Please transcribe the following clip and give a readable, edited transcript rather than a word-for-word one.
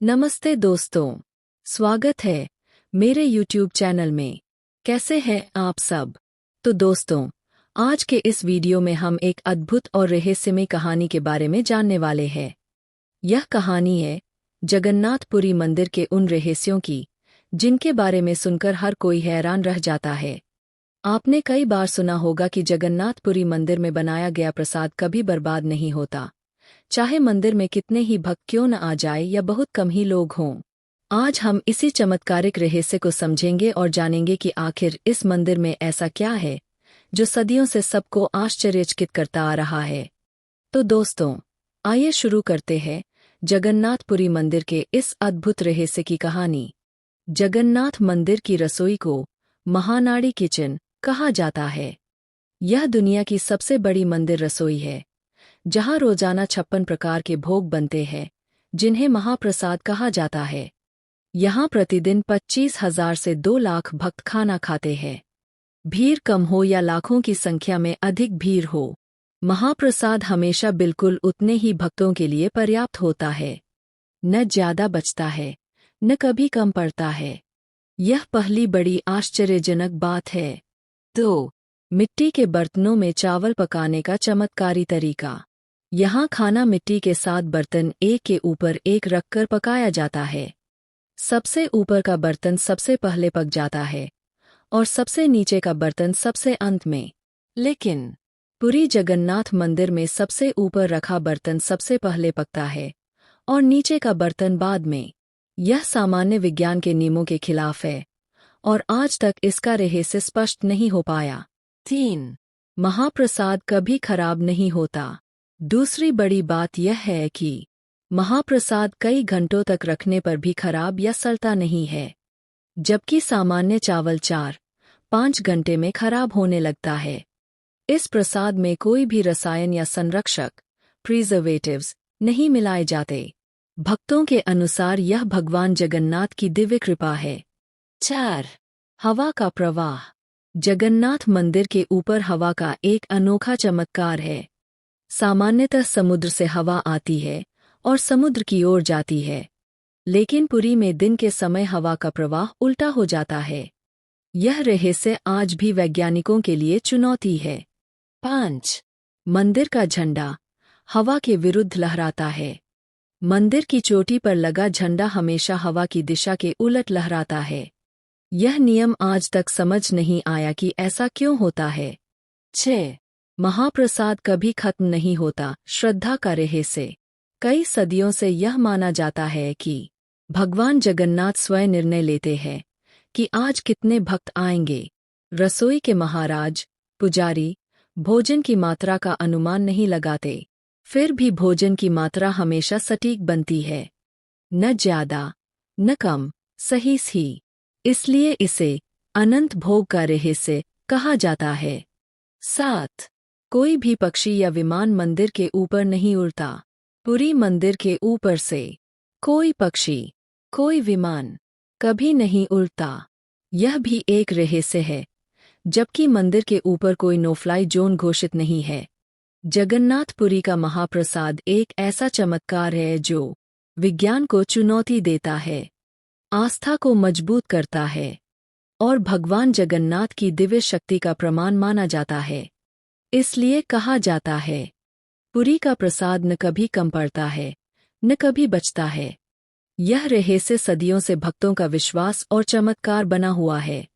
नमस्ते दोस्तों, स्वागत है मेरे YouTube चैनल में। कैसे हैं आप सब? तो दोस्तों, आज के इस वीडियो में हम एक अद्भुत और रहस्यमय कहानी के बारे में जानने वाले हैं। यह कहानी है जगन्नाथपुरी मंदिर के उन रहस्यों की, जिनके बारे में सुनकर हर कोई हैरान रह जाता है। आपने कई बार सुना होगा कि जगन्नाथपुरी मंदिर में बनाया गया प्रसाद कभी बर्बाद नहीं होता, चाहे मंदिर में कितने ही भक्त क्यों न आ जाए या बहुत कम ही लोग हों। आज हम इसी चमत्कारिक रहस्य को समझेंगे और जानेंगे कि आखिर इस मंदिर में ऐसा क्या है जो सदियों से सबको आश्चर्यचकित करता आ रहा है। तो दोस्तों, आइए शुरू करते हैं जगन्नाथपुरी मंदिर के इस अद्भुत रहस्य की कहानी। जगन्नाथ मंदिर की रसोई को महानाड़ी किचन कहा जाता है। यह दुनिया की सबसे बड़ी मंदिर रसोई है, जहां रोजाना 56 प्रकार के भोग बनते हैं, जिन्हें महाप्रसाद कहा जाता है। यहां प्रतिदिन 25,000 से 2 लाख भक्त खाना खाते हैं। भीड़ कम हो या लाखों की संख्या में अधिक भीड़ हो, महाप्रसाद हमेशा बिल्कुल उतने ही भक्तों के लिए पर्याप्त होता है। न ज्यादा बचता है, न कभी कम पड़ता है। यह पहली बड़ी आश्चर्यजनक बात है। 2. मिट्टी के बर्तनों में चावल पकाने का चमत्कारी तरीका। यहाँ खाना मिट्टी के साथ बर्तन एक के ऊपर एक रखकर पकाया जाता है। सबसे ऊपर का बर्तन सबसे पहले पक जाता है और सबसे नीचे का बर्तन सबसे अंत में। लेकिन पुरी जगन्नाथ मंदिर में सबसे ऊपर रखा बर्तन सबसे पहले पकता है और नीचे का बर्तन बाद में। यह सामान्य विज्ञान के नियमों के खिलाफ है और आज तक इसका रहस्य स्पष्ट नहीं हो पाया। 3. महाप्रसाद कभी खराब नहीं होता। दूसरी बड़ी बात यह है कि महाप्रसाद कई घंटों तक रखने पर भी खराब या सड़ता नहीं है, जबकि सामान्य चावल 4-5 घंटे में खराब होने लगता है। इस प्रसाद में कोई भी रसायन या संरक्षक प्रिजर्वेटिव्स नहीं मिलाए जाते। भक्तों के अनुसार यह भगवान जगन्नाथ की दिव्य कृपा है। 4. हवा का प्रवाह। जगन्नाथ मंदिर के ऊपर हवा का एक अनोखा चमत्कार है। सामान्यतः समुद्र से हवा आती है और समुद्र की ओर जाती है, लेकिन पुरी में दिन के समय हवा का प्रवाह उल्टा हो जाता है। यह रहस्य आज भी वैज्ञानिकों के लिए चुनौती है। 5. मंदिर का झंडा हवा के विरुद्ध लहराता है। मंदिर की चोटी पर लगा झंडा हमेशा हवा की दिशा के उलट लहराता है। यह नियम आज तक समझ नहीं आया कि ऐसा क्यों होता है। 6. महाप्रसाद कभी खत्म नहीं होता। श्रद्धा का रहस्य। कई सदियों से यह माना जाता है कि भगवान जगन्नाथ स्वयं निर्णय लेते हैं कि आज कितने भक्त आएंगे। रसोई के महाराज, पुजारी भोजन की मात्रा का अनुमान नहीं लगाते, फिर भी भोजन की मात्रा हमेशा सटीक बनती है, न ज्यादा न कम, सही। इसलिए इसे अनंत भोग का रहस्य कहा जाता है। 7. कोई भी पक्षी या विमान मंदिर के ऊपर नहीं उड़ता। पुरी मंदिर के ऊपर से कोई पक्षी, कोई विमान कभी नहीं उड़ता। यह भी एक रहस्य है, जबकि मंदिर के ऊपर कोई नो फ्लाई जोन घोषित नहीं है। जगन्नाथपुरी का महाप्रसाद एक ऐसा चमत्कार है जो विज्ञान को चुनौती देता है, आस्था को मजबूत करता है और भगवान जगन्नाथ की दिव्य शक्ति का प्रमाण माना जाता है। इसलिए कहा जाता है, पुरी का प्रसाद न कभी कम पड़ता है, न कभी बचता है। यह रहस्य सदियों से भक्तों का विश्वास और चमत्कार बना हुआ है।